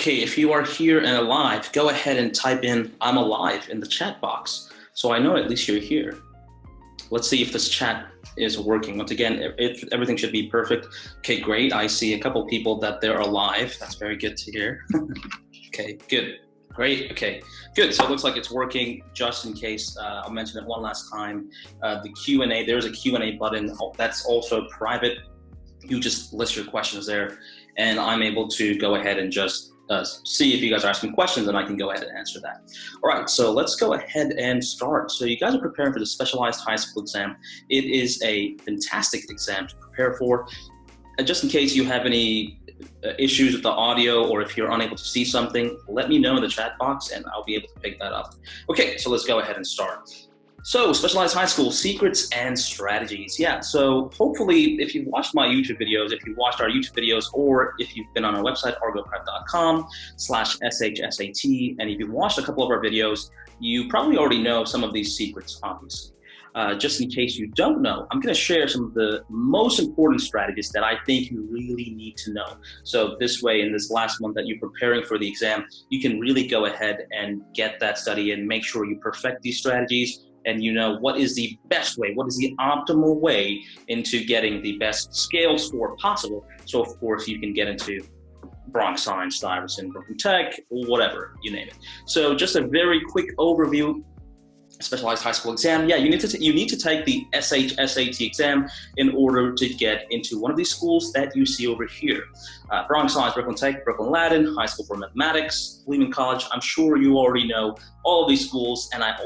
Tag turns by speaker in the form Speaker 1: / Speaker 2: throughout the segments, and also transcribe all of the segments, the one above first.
Speaker 1: Okay, if you are here and alive, go ahead and type in "I'm alive" in the chat box, so I know at least you're here. Let's see if this chat is working. Once again, everything should be perfect. Okay, great. I see a couple people that they're alive. That's very good to hear. Okay, good. Great. Okay, good. So it looks like it's working. Just in case, I'll mention it one last time. The Q&A, there's a Q&A button. That's also private. You just list your questions there, and I'm able to go ahead and just see if you guys are asking questions, and I can go ahead and answer that. All right, so let's go ahead and start. So you guys are preparing for the specialized high school exam. It is a fantastic exam to prepare for. Just in case you have any issues with the audio, or if you're unable to see something, let me know in the chat box and I'll be able to pick that up. Okay, so let's go ahead and start. So, specialized high school, secrets and strategies. Yeah, so hopefully if you've watched my YouTube videos, if you've watched our YouTube videos, or if you've been on our website, argoprep.com/SHSAT, and if you've watched a couple of our videos, you probably already know some of these secrets, obviously. Just in case you don't know, I'm gonna share some of the most important strategies that I think you really need to know. So this way, in this last month that you're preparing for the exam, you can really go ahead and get that study and make sure you perfect these strategies, and you know what is the best way, what is the optimal way into getting the best scale score possible. So of course you can get into Bronx Science, Stuyvesant, Brooklyn Tech, whatever, you name it. So just a very quick overview. Specialized high school exam. Yeah, you need to take the SHSAT exam in order to get into one of these schools that you see over here. Bronx Science, Brooklyn Tech, Brooklyn Latin, High School for Mathematics, Lehman College. I'm sure you already know all of these schools, and I'm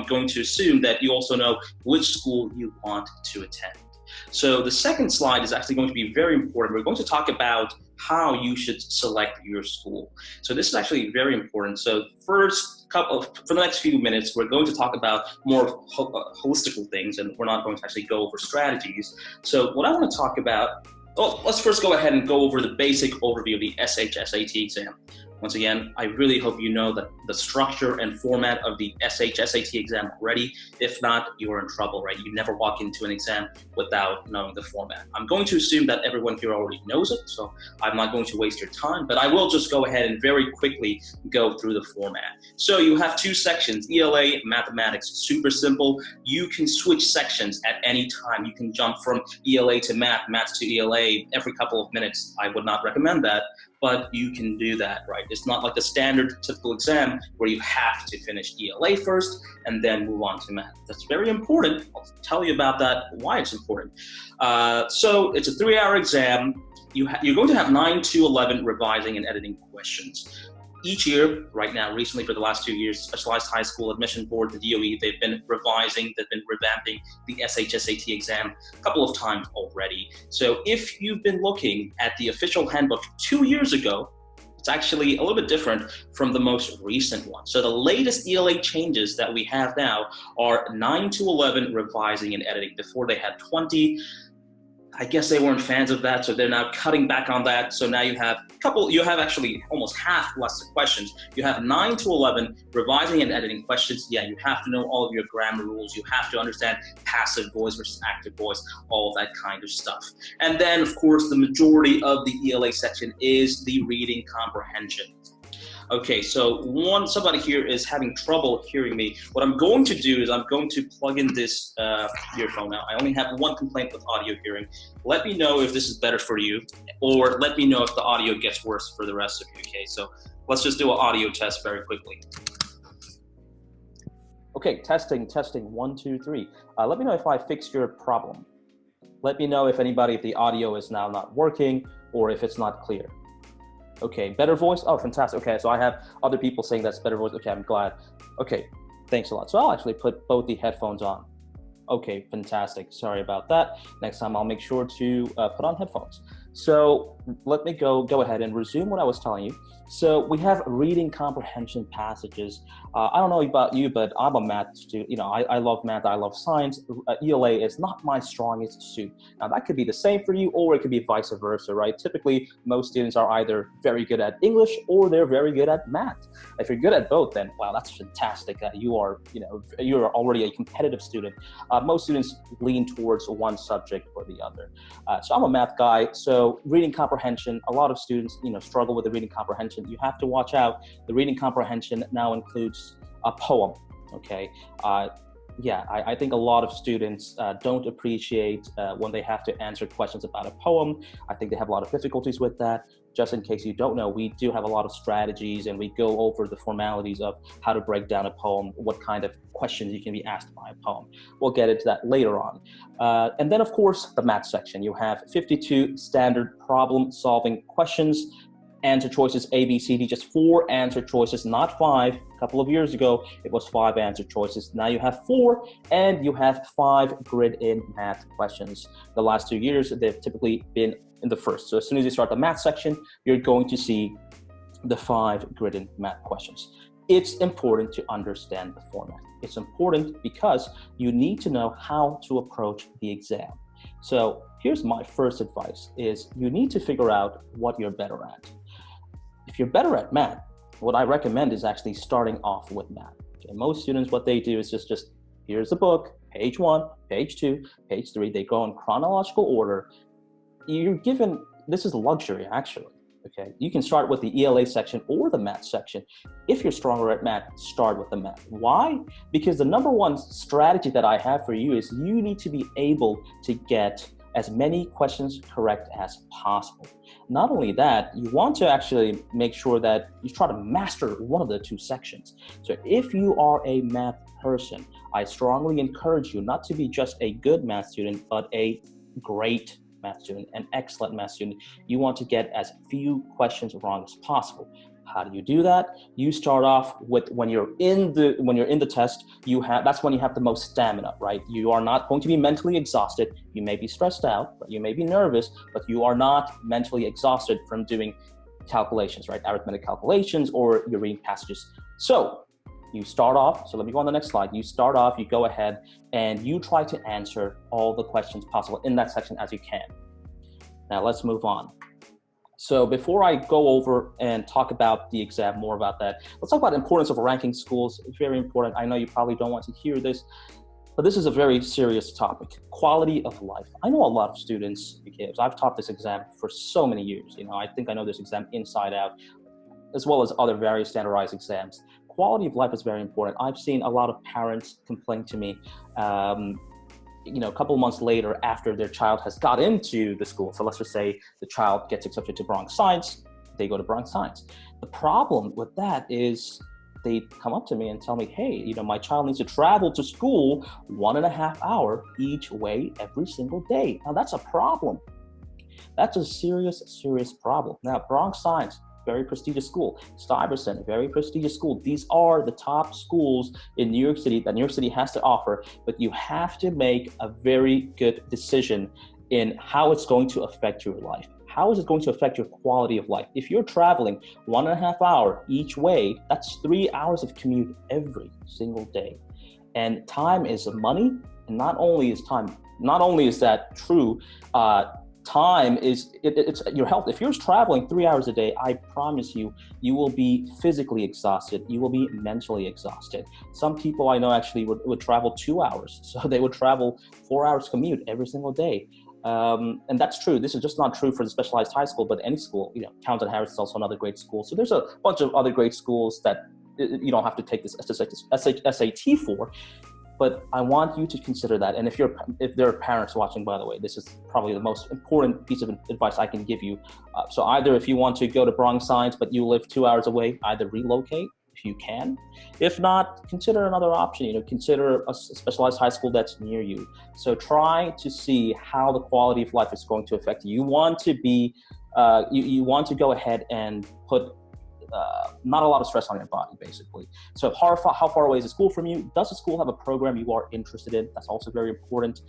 Speaker 1: going to assume that you also know which school you want to attend. So the second slide is actually going to be very important. We're going to talk about how you should select your school. So this is actually very important. So for the next few minutes, we're going to talk about more holistical things, and we're not going to actually go over strategies. So what I want to talk about, well, let's first go ahead and go over the basic overview of the SHSAT exam. Once again, I really hope you know that the structure and format of the SHSAT exam already. If not, you're in trouble, right? You never walk into an exam without knowing the format. I'm going to assume that everyone here already knows it, so I'm not going to waste your time, but I will just go ahead and very quickly go through the format. So you have two sections, ELA, Mathematics, super simple. You can switch sections at any time. You can jump from ELA to Math, Math to ELA every couple of minutes. I would not recommend that, but you can do that, right? It's not like a standard typical exam where you have to finish ELA first and then move on to Math. That's very important. I'll tell you about that, why it's important. So it's a 3-hour exam. You're going to have 9 to 11 revising and editing questions. Each year, right now, recently for the last 2 years, Specialized High School Admission Board, the DOE, they've been revising, they've been revamping the SHSAT exam a couple of times already. So if you've been looking at the official handbook 2 years ago, it's actually a little bit different from the most recent one. So the latest ELA changes that we have now are 9 to 11 revising and editing. Before they had 20. I guess they weren't fans of that, so they're now cutting back on that. So now you have actually almost half less questions. You have 9 to 11 revising and editing questions. Yeah, you have to know all of your grammar rules. You have to understand passive voice versus active voice, all that kind of stuff. And then, of course, the majority of the ELA section is the reading comprehension. Okay, so somebody here is having trouble hearing me. What I'm going to do is I'm going to plug in this earphone now. I only have one complaint with audio hearing. Let me know if this is better for you, or let me know if the audio gets worse for the rest of you, okay? So let's just do an audio test very quickly. Okay, testing, 1, 2, 3. Let me know if I fixed your problem. Let me know if the audio is now not working or if it's not clear. Okay, better voice? Oh, fantastic. Okay, so I have other people saying that's better voice. Okay, I'm glad. Okay, thanks a lot. So I'll actually put both the headphones on. Okay, fantastic. Sorry about that. Next time I'll make sure to put on headphones. So let me go ahead and resume what I was telling you. So we have reading comprehension passages. I don't know about you, but I'm a math student. You know, I love math, I love science. ELA is not my strongest suit. Now that could be the same for you, or it could be vice versa, right? Typically, most students are either very good at English or they're very good at math. If you're good at both, then wow, that's fantastic. You're already a competitive student. Most students lean towards one subject or the other. So I'm a math guy, so So reading comprehension, a lot of students, struggle with the reading comprehension. You have to watch out. The reading comprehension now includes a poem, okay? I think a lot of students don't appreciate when they have to answer questions about a poem. I think they have a lot of difficulties with that. Just in case you don't know, we do have a lot of strategies, and we go over the formalities of how to break down a poem, what kind of questions you can be asked by a poem. We'll get into that later on. And then, of course, the math section. You have 52 standard problem-solving questions, answer choices A, B, C, D, just 4 answer choices, not 5. A couple of years ago, it was 5 answer choices. Now you have 4, and you have 5 grid-in math questions. The last 2 years, they've typically been in the first. So as soon as you start the math section, you're going to see the 5 grid-in math questions. It's important to understand the format. It's important because you need to know how to approach the exam. So here's my first advice is you need to figure out what you're better at. If you're better at math, what I recommend is actually starting off with math. Okay, most students, what they do is just here's the book, page 1, page 2, page 3. They go in chronological order. You're given, this is a luxury actually, okay? You can start with the ELA section or the math section. If you're stronger at math, start with the math. Why? Because the number one strategy that I have for you is you need to be able to get as many questions correct as possible. Not only that, you want to actually make sure that you try to master one of the 2 sections. So if you are a math person, I strongly encourage you not to be just a good math student, but a great math student, an excellent math student. You want to get as few questions wrong as possible. How do you do that? You start off with when you're in the test, that's when you have the most stamina, right? You are not going to be mentally exhausted. You may be stressed out, you may be nervous, but you are not mentally exhausted from doing calculations, right? Arithmetic calculations, or you're reading passages. So you start off, so let me go on the next slide. You start off, you go ahead, and you try to answer all the questions possible in that section as you can. Now let's move on. So before I go over and talk about the exam, more about that, let's talk about the importance of ranking schools. It's very important. I know you probably don't want to hear this, but this is a very serious topic. Quality of life. I know a lot of students, because I've taught this exam for so many years. I think I know this exam inside out, as well as other various standardized exams. Quality of life is very important. I've seen a lot of parents complain to me, a couple of months later after their child has got into the school. So let's just say the child gets accepted to Bronx Science, they go to Bronx Science. The problem with that is they come up to me and tell me, hey, my child needs to travel to school 1.5 hours each way every single day. Now that's a problem. That's a serious, serious problem. Now, Bronx Science, very prestigious school. Stuyvesant, very prestigious school. These are the top schools in New York City that New York City has to offer, but you have to make a very good decision in how it's going to affect your life. How is it going to affect your quality of life? If you're traveling 1.5 hours each way, that's 3 hours of commute every single day. And time is money, and not only is that true, time is it's your health. If you're traveling 3 hours a day, I promise you, you will be physically exhausted. You will be mentally exhausted. Some people I know actually would travel 2 hours. So they would travel 4 hours commute every single day. And that's true. This is just not true for the specialized high school, but any school. Townsend Harris is also another great school. So there's a bunch of other great schools that you don't have to take this SAT for. But I want you to consider that. And if there are parents watching, by the way, this is probably the most important piece of advice I can give you. So either if you want to go to Bronx Science, but you live 2 hours away, either relocate if you can. If not, consider another option. Consider a specialized high school that's near you. So try to see how the quality of life is going to affect you. You want to be, you want to go ahead and put not a lot of stress on your body, basically. So how far away is the school from you? Does the school have a program you are interested in? That's also very important.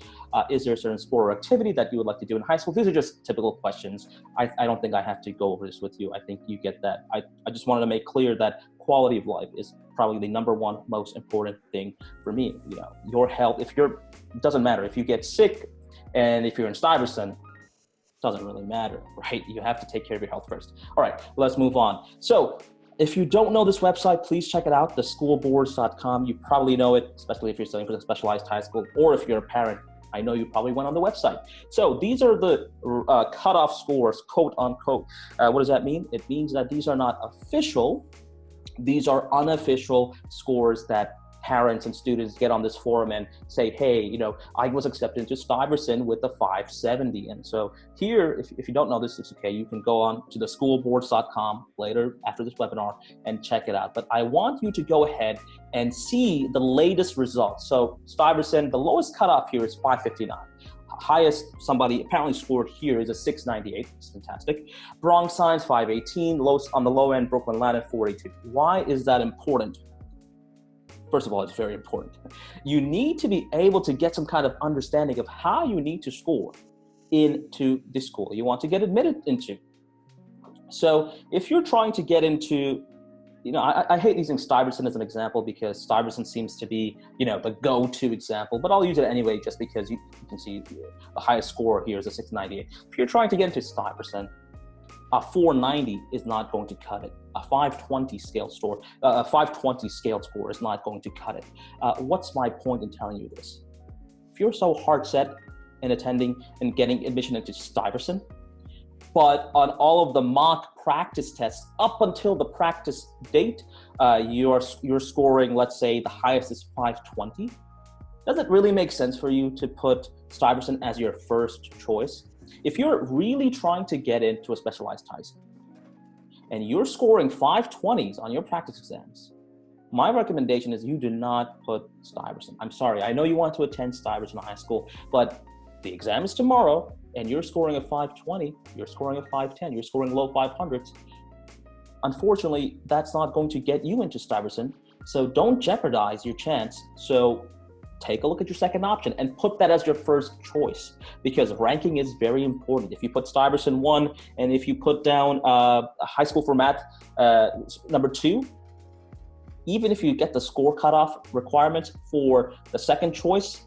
Speaker 1: Is there a certain sport or activity that you would like to do in high school? These are just typical questions. I don't think I have to go over this with you. I think you get that. I just wanted to make clear that quality of life is probably the number one most important thing for me. Your health, it doesn't matter if you get sick, and if you're in Stuyvesant, doesn't really matter, right? You have to take care of your health first. All right, let's move on. So if you don't know this website, please check it out, theschoolboards.com. You probably know it, especially if you're studying for the specialized high school, or if you're a parent, I know you probably went on the website. So these are the cutoff scores, quote unquote. What does that mean? It means that these are not official. These are unofficial scores that parents and students get on this forum and say, hey, you know, I was accepted into Stuyvesant with a 570. And so here, if you don't know this, it's okay. You can go on to the schoolboards.com later after this webinar and check it out. But I want you to go ahead and see the latest results. So Stuyvesant, the lowest cutoff here is 559. Highest somebody apparently scored here is a 698. It's fantastic. Bronx Science 518. Lowest on the low end, Brooklyn Latin 482. Why is that important? First of all, it's very important. You need to be able to get some kind of understanding of how you need to score into the school you want to get admitted into. So if you're trying to get into, you know, I hate using Stuyvesant as an example because Stuyvesant seems to be, you know, the go-to example, but I'll use it anyway just because you can see the highest score here is a 698. If you're trying to get into Stuyvesant, a 490 is not going to cut it. A 520 scaled score, a 520 scaled score is not going to cut it. What's my point in telling you this? If you're so hard set in attending and getting admission into Stuyvesant, but on all of the mock practice tests up until the practice date, you're scoring, let's say the highest is 520. Does it really make sense for you to put Stuyvesant as your first choice? If you're really trying to get into a specialized high school and you're scoring 520s on your practice exams, my recommendation is you do not put Stuyvesant. I'm sorry, I know you want to attend Stuyvesant High School, but the exam is tomorrow and you're scoring a 520, you're scoring a 510, you're scoring low 500s. Unfortunately, that's not going to get you into Stuyvesant, so don't jeopardize your chance. So take a look at your second option and put that as your first choice, because ranking is very important. If you put Stuyvesant 1 and if you put down high school for math number 2, even if you get the score cutoff requirements for the second choice,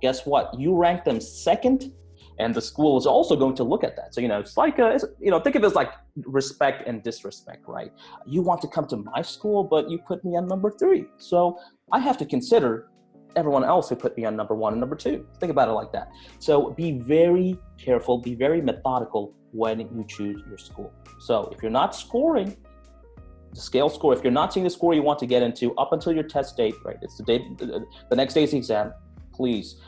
Speaker 1: guess what? You rank them second, and the school is also going to look at that. So, you know, it's like, think of it as like respect and disrespect, right? You want to come to my school, but you put me on number 3. So I have to consider everyone else who put me on number 1 and number 2. Think about it like that. So be very careful, be very methodical when you choose your school. So if you're not scoring the scale score, if you're not seeing the score you want to get into up until your test date, right? It's the date, the next day's exam. Please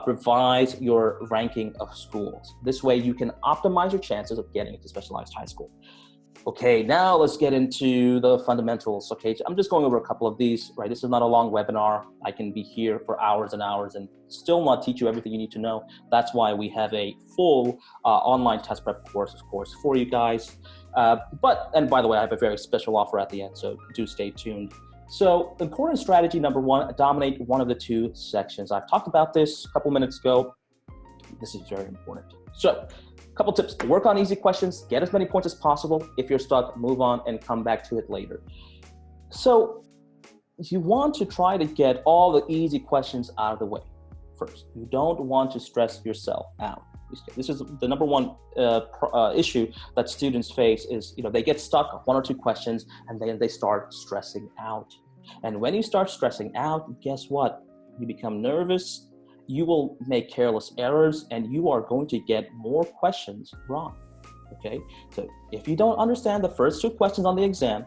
Speaker 1: revise your ranking of schools. This way you can optimize your chances of getting into specialized high school. Okay, now let's get into the fundamentals. Okay, I'm just going over a couple of these, right? This is not a long webinar. I can be here for hours and hours and still not teach you everything you need to know. That's why we have a full online test prep course, of course, for you guys. And by the way, I have a very special offer at the end, so do stay tuned. So important strategy number 1, dominate one of the 2 sections. I've talked about this a couple minutes ago. This is very important. So couple tips: work on easy questions, get as many points as possible. If you're stuck, move on and come back to it later. So you want to try to get all the easy questions out of the way first. You don't want to stress yourself out. This is the number 1 issue that students face is, you know, they get stuck on 1 or 2 questions and then they start stressing out. And when you start stressing out, guess what? You become nervous. You will make careless errors and you are going to get more questions wrong, okay? So if you don't understand the first 2 questions on the exam,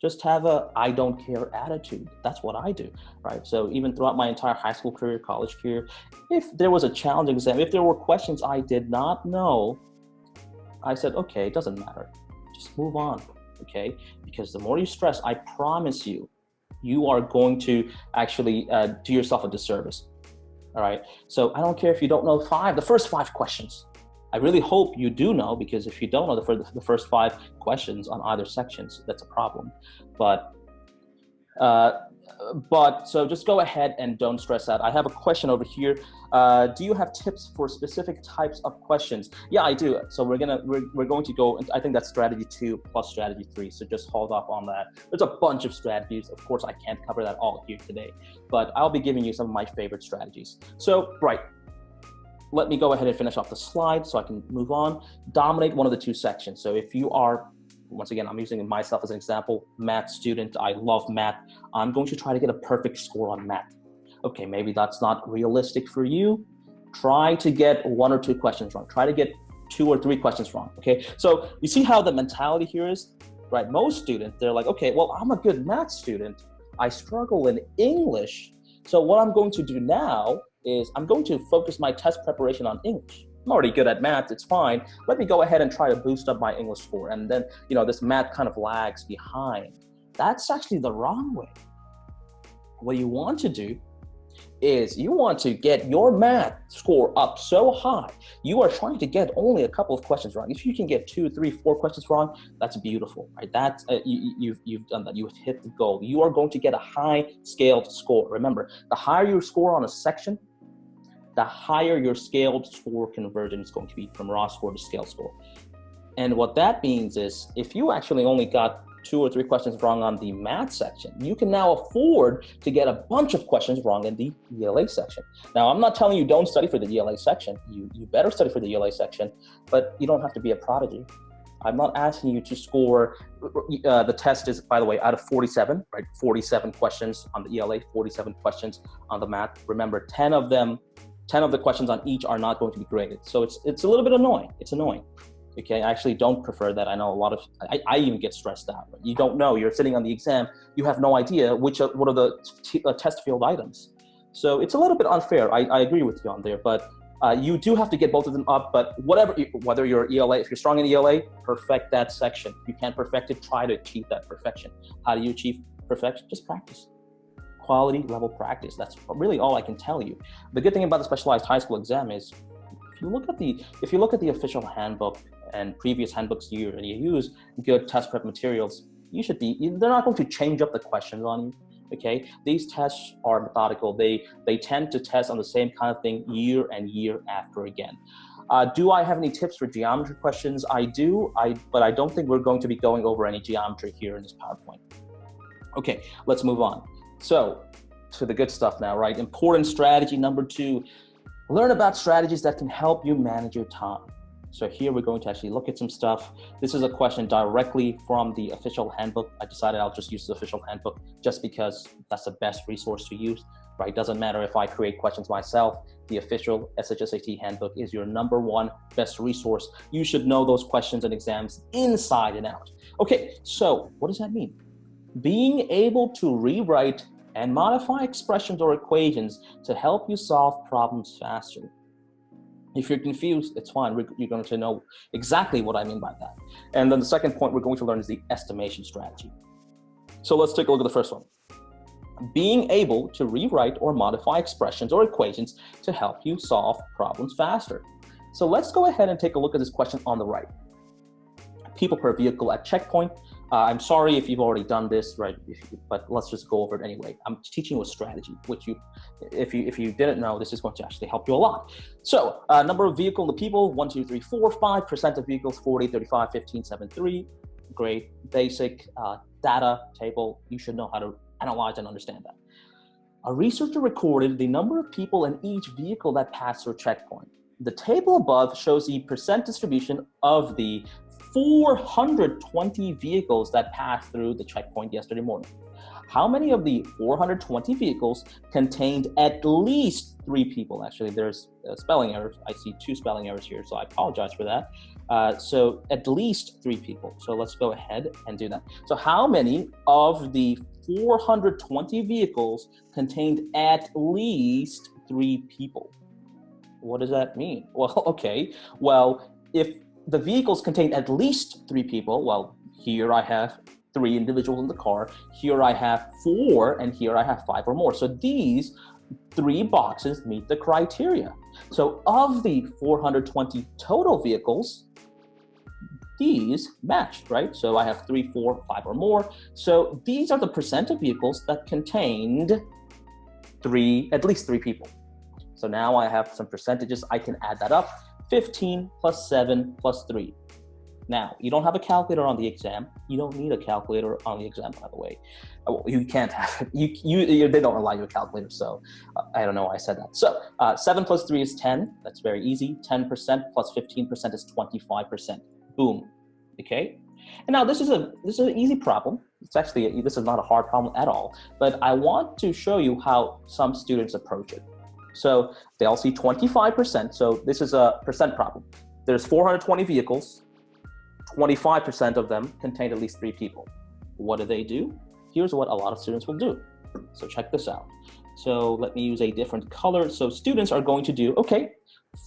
Speaker 1: just have a I don't care attitude. That's what I do, right? So even throughout my entire high school career, college career, if there was a challenging exam, if there were questions I did not know, I said, okay, it doesn't matter. Just move on, okay? Because the more you stress, I promise you, you are going to actually do yourself a disservice, all right? So I don't care if you don't know the first 5 questions. I really hope you do know, because if you don't know the first 5 questions on either sections, that's a problem. But so just go ahead and don't stress out. I have a question over here. Do you have tips for specific types of questions? Yeah, I do. So we're going to go, I think that's strategy 2 plus strategy 3. So just hold off on that. There's a bunch of strategies. Of course, I can't cover that all here today, but I'll be giving you some of my favorite strategies. So, right. Let me go ahead and finish off the slide so I can move on. Dominate one of the 2 sections. So if you are, once again, I'm using myself as an example, math student, I love math. I'm going to try to get a perfect score on math. Okay, maybe that's not realistic for you. Try to get 1 or 2 questions wrong. Try to get 2 or 3 questions wrong, okay? So you see how the mentality here is, right? Most students, they're like, okay, well, I'm a good math student. I struggle in English. So what I'm going to do now is I'm going to focus my test preparation on English. I'm already good at math, it's fine. Let me go ahead and try to boost up my English score. And then, this math kind of lags behind. That's actually the wrong way. What you want to do is you want to get your math score up so high. You are trying to get only a couple of questions wrong. If you can get 2, 3, 4 questions wrong, that's beautiful, right? That's you've done that. You've hit the goal. You are going to get a high scaled score. Remember, the higher your score on a section, the higher your scaled score conversion is going to be from raw score to scale score. And what that means is if you actually only got 2 or 3 questions wrong on the math section, you can now afford to get a bunch of questions wrong in the ELA section. Now, I'm not telling you don't study for the ELA section. You better study for the ELA section, but you don't have to be a prodigy. I'm not asking you to score, the test is, by the way, out of 47, right? 47 questions on the ELA, 47 questions on the math. Remember, 10 of the questions on each are not going to be graded. So it's a little bit annoying. It's annoying. Okay, I actually don't prefer that. I know I even get stressed out. You don't know, you're sitting on the exam, you have no idea what are the test field items. So it's a little bit unfair. I agree with you on there, but you do have to get both of them up. But whether you're ELA, if you're strong in ELA, perfect that section. If you can't perfect it, try to achieve that perfection. How do you achieve perfection? Just practice. Quality level practice. That's really all I can tell you. The good thing about the specialized high school exam is if you look at the official handbook and previous handbooks you use good test prep materials, they're not going to change up the questions on you. Okay, these tests are methodical. They tend to test on the same kind of thing year and year after again. Do I have any tips for geometry questions? I do, but I don't think we're going to be going over any geometry here in this PowerPoint. Okay, let's move on. So to the good stuff now, right? Important strategy number 2, learn about strategies that can help you manage your time. So here we're going to actually look at some stuff. This is a question directly from the official handbook. I decided I'll just use the official handbook just because that's the best resource to use, right? Doesn't matter if I create questions myself. The official SHSAT handbook is your #1 best resource. You should know those questions and exams inside and out. Okay, so what does that mean? Being able to rewrite and modify expressions or equations to help you solve problems faster. If you're confused, it's fine. You're going to know exactly what I mean by that. And then the second point we're going to learn is the estimation strategy. So let's take a look at the first one. Being able to rewrite or modify expressions or equations to help you solve problems faster. So let's go ahead and take a look at this question on the right. People per vehicle at checkpoint. I'm sorry if you've already done this, right? But let's just go over it anyway. I'm teaching you a strategy, which if you didn't know, this is going to actually help you a lot. So number of vehicle to people, 1, 2, 3, 4, 5% of vehicles, 40, 35, 15, 7, 3. Great, basic data table. You should know how to analyze and understand that. A researcher recorded the number of people in each vehicle that passed through a checkpoint. The table above shows the percent distribution of the 420 vehicles that passed through the checkpoint yesterday morning. How many of the 420 vehicles contained at least 3 people? Actually, there's spelling errors. I see 2 spelling errors here, so I apologize for that. So at least 3 people. So let's go ahead and do that. So how many of the 420 vehicles contained at least 3 people? What does that mean? Well, okay. Well, if the vehicles contain at least 3 people, well, here I have 3 individuals in the car, here I have 4, and here I have 5 or more. So these 3 boxes meet the criteria. So of the 420 total vehicles, these matched, right? So I have 3, 4, 5 or more. So these are the percent of vehicles that contained at least 3 people. So now I have some percentages. I can add that up. 15 plus 7 plus 3. Now, you don't have a calculator on the exam. You don't need a calculator on the exam, by the way. You can't have it. They don't allow you a calculator, so I don't know why I said that. So 7 plus 3 is 10. That's very easy. 10% plus 15% is 25%. Boom. Okay? And now this is an easy problem. It's actually, this is not a hard problem at all, but I want to show you how some students approach it. So they'll see 25%. So this is a percent problem. There's 420 vehicles. 25% of them contain at least 3 people. What do? Here's what a lot of students will do. So check this out. So let me use a different color. So students are going to do, okay,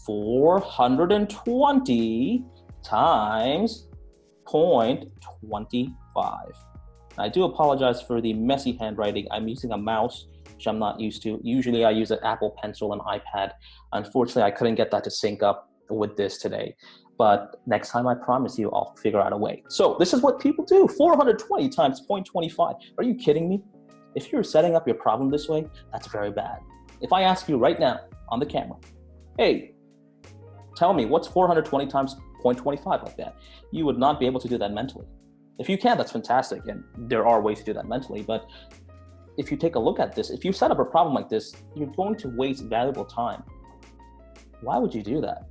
Speaker 1: 420 times 0.25. I do apologize for the messy handwriting. I'm using a mouse, which I'm not used to. Usually I use an Apple Pencil and iPad. Unfortunately, I couldn't get that to sync up with this today. But next time, I promise you, I'll figure out a way. So this is what people do, 420 times 0.25. Are you kidding me? If you're setting up your problem this way, that's very bad. If I ask you right now on the camera, hey, tell me what's 420 times 0.25 like that? You would not be able to do that mentally. If you can, that's fantastic. And there are ways to do that mentally. But if you take a look at this, if you set up a problem like this, you're going to waste valuable time. Why would you do that?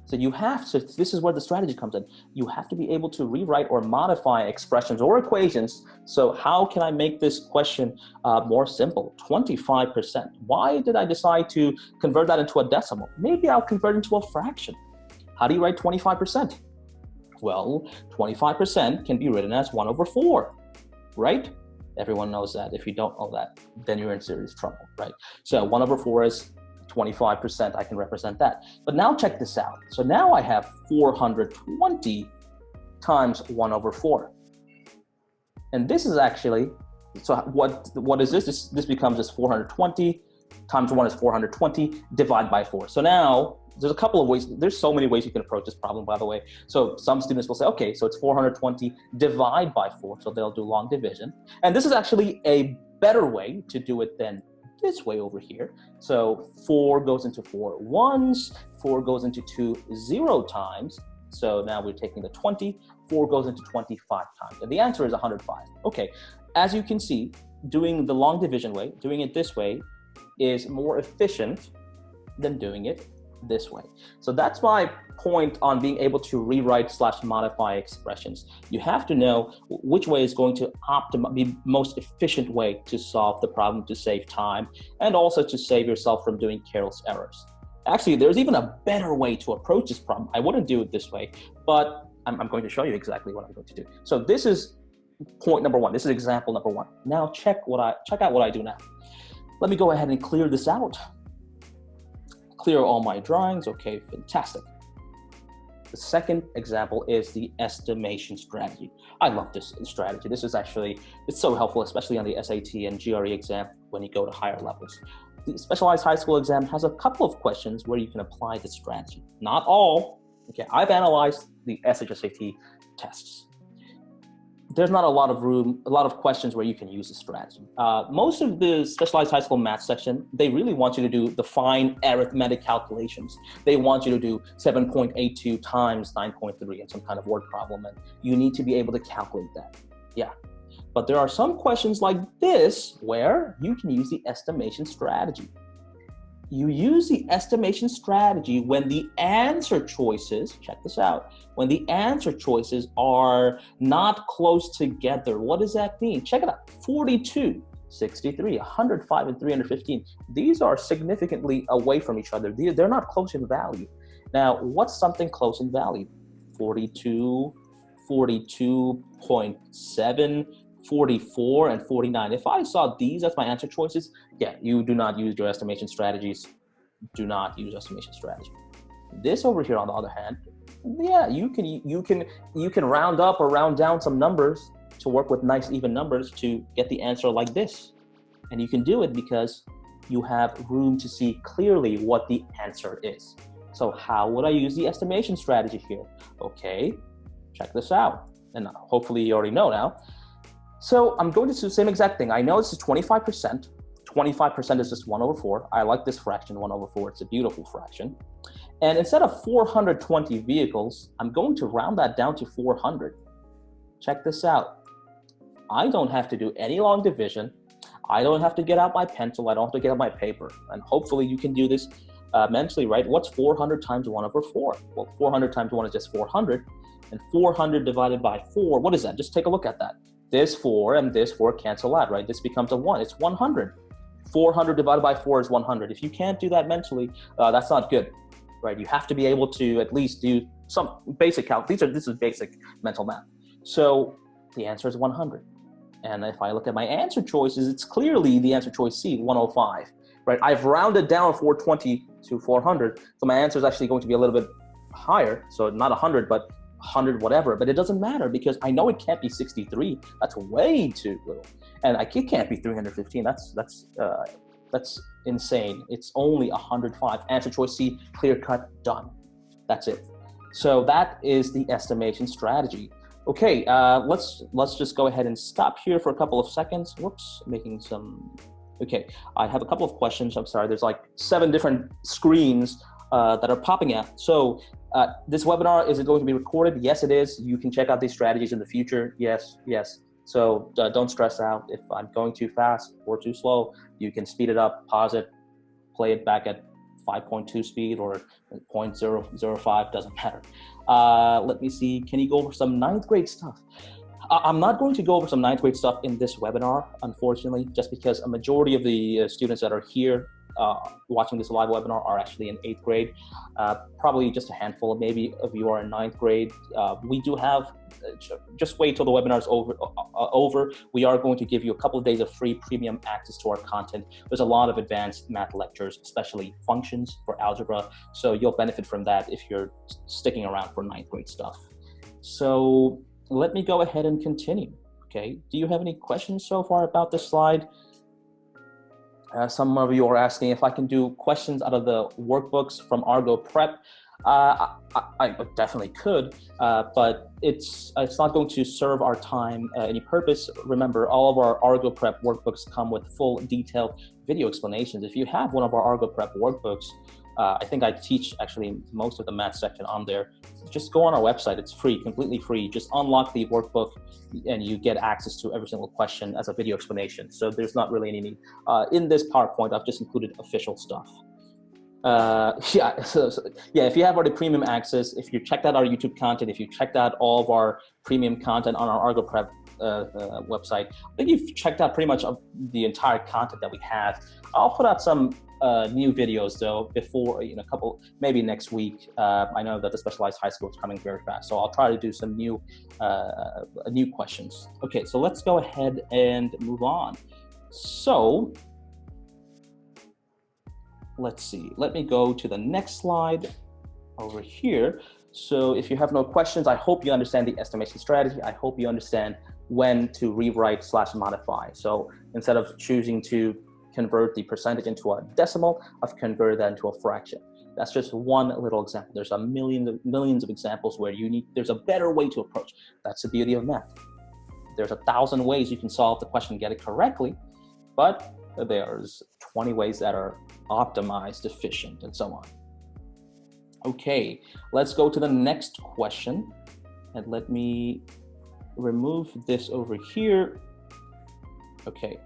Speaker 1: So you have to, this is where the strategy comes in. You have to be able to rewrite or modify expressions or equations. So how can I make this question more simple? 25%. Why did I decide to convert that into a decimal? Maybe I'll convert it into a fraction. How do you write 25%? Well, 25% can be written as 1/4, right? Everyone knows that. If you don't know that, then you're in serious trouble, right? So 1/4 is 25%, I can represent that. But now check this out. So now I have 420 times 1/4. And this is actually, so what is this? This becomes just 420 times 1 is 420 divided by 4. So now there's a couple of ways. There's so many ways you can approach this problem, by the way. So some students will say, okay, so it's 420 divided by 4. So they'll do long division. And this is actually a better way to do it than this way over here. So 4 goes into 4 once, 4 goes into 2 0 times. So now we're taking the 20, 4 goes into 25 times. And the answer is 105. Okay, as you can see, doing the long division way, doing it this way is more efficient than doing it this way. So that's my point on being able to rewrite/modify expressions. You have to know which way is going to be the most efficient way to solve the problem to save time and also to save yourself from doing careless errors. Actually, there's even a better way to approach this problem. I wouldn't do it this way, but I'm going to show you exactly what I'm going to do. So this is point number 1. This is example number 1. Now check out what I do now. Let me go ahead and clear this out. Clear all my drawings. Okay, fantastic. The second example is the estimation strategy. I love this strategy. This is actually, it's so helpful, especially on the SAT and GRE exam when you go to higher levels. The specialized high school exam has a couple of questions where you can apply the strategy. Not all. Okay, I've analyzed the SHSAT tests. There's not a lot of room, a lot of questions where you can use the strategy. Most of the specialized high school math section, they really want you to do the fine arithmetic calculations. They want you to do 7.82 times 9.3 and some kind of word problem, and you need to be able to calculate that. Yeah, but there are some questions like this where you can use the estimation strategy. You use the estimation strategy when the answer choices, check this out, when the answer choices are not close together. What does that mean? Check it out, 42, 63, 105, and 315. These are significantly away from each other. They're not close in value. Now, what's something close in value? 42, 42.7, 44, and 49. If I saw these as my answer choices, yeah, you do not use your estimation strategies. Do not use estimation strategy. This over here, on the other hand, yeah, you can round up or round down some numbers to work with nice even numbers to get the answer like this. And you can do it because you have room to see clearly what the answer is. So how would I use the estimation strategy here? Okay, check this out. And hopefully you already know now. So I'm going to do the same exact thing. I know this is 25%. 25% is just 1/4. I like this fraction, 1/4. It's a beautiful fraction. And instead of 420 vehicles, I'm going to round that down to 400. Check this out. I don't have to do any long division. I don't have to get out my pencil. I don't have to get out my paper. And hopefully you can do this mentally, right? What's 400 times 1/4? Well, 400 times 1 is just 400. And 400 divided by 4, what is that? Just take a look at that. This 4 and this 4 cancel out, right? This becomes a 1. It's 100. 400 divided by 4 is 100. If you can't do that mentally, that's not good, right? You have to be able to at least do some basic calc. This is basic mental math. So the answer is 100. And if I look at my answer choices, it's clearly the answer choice C, 105, right? I've rounded down 420 to 400. So my answer is actually going to be a little bit higher. So not 100, but 100 whatever, but it doesn't matter because I know it can't be 63. That's way too little. And it can't be 315. That's insane. It's only 105. Answer choice C, clear cut, done. That's it. So that is the estimation strategy. Okay, let's just go ahead and stop here for a couple of seconds. Whoops, making some. Okay, I have a couple of questions. I'm sorry. There's like 7 different screens that are popping out. So this webinar, is it going to be recorded? Yes, it is. You can check out these strategies in the future. Yes. So don't stress out. If I'm going too fast or too slow, you can speed it up, pause it, play it back at 5.2 speed or 0.005, doesn't matter. Let me see, can you go over some 9th grade stuff? I'm not going to go over some 9th grade stuff in this webinar, unfortunately, just because a majority of the students that are here watching this live webinar are actually in 8th grade. Probably just a handful, maybe of you are in 9th grade. We do have, just wait till the webinar is over. We are going to give you a couple of days of free premium access to our content. There's a lot of advanced math lectures, especially functions for algebra. So you'll benefit from that if you're sticking around for 9th grade stuff. So let me go ahead and continue. Okay, do you have any questions so far about this slide? Some of you are asking if I can do questions out of the workbooks from ArgoPrep. I definitely could, but it's not going to serve our time any purpose. Remember, all of our ArgoPrep workbooks come with full detailed video explanations. If you have one of our ArgoPrep workbooks, I think I teach actually most of the math section on there. Just go on our website. It's free, completely free. Just unlock the workbook and you get access to every single question as a video explanation. So there's not really any need. In this PowerPoint, I've just included official stuff. Yeah, if you have already premium access, if you checked out our YouTube content, if you checked out all of our premium content on our ArgoPrep website, I think you've checked out pretty much the entire content that we have. I'll put out some new videos though before, a couple, maybe next week. I know that the specialized high school is coming very fast, so I'll try to do some new questions. Okay, so let's go ahead and move on. So let's see, let me go to the next slide over here. So if you have no questions, I hope you understand the estimation strategy. I hope you understand when to rewrite / modify. So instead of choosing to convert the percentage into a decimal, I've converted that into a fraction. That's just one little example. There's a millions of examples where there's a better way to approach. That's the beauty of math. There's 1,000 ways you can solve the question and get it correctly, but there's 20 ways that are optimized, efficient, and so on. Okay, let's go to the next question. And let me remove this over here. Okay.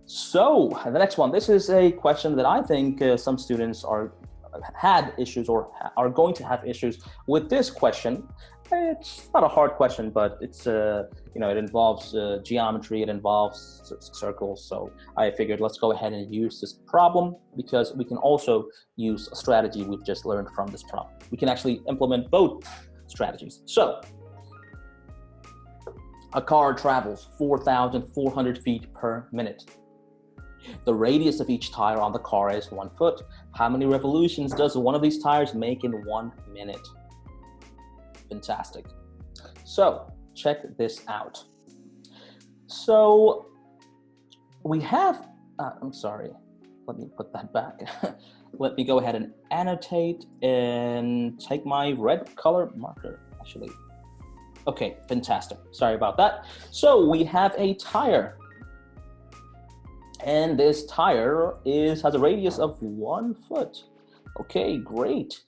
Speaker 1: So the next one, this is a question that I think some students had issues or are going to have issues with this question. It's not a hard question, but it's it involves geometry, it involves circles. So I figured let's go ahead and use this problem because we can also use a strategy we've just learned from this problem. We can actually implement both strategies. So a car travels 4,400 feet per minute. The radius of each tire on the car is 1 foot. How many revolutions does one of these tires make in 1 minute? Fantastic. So check this out. So we have, I'm sorry, let me put that back. Let me go ahead and annotate and take my red color marker, actually. Okay, fantastic. Sorry about that. So we have a tire. And this tire has a radius of 1 foot. Okay, great.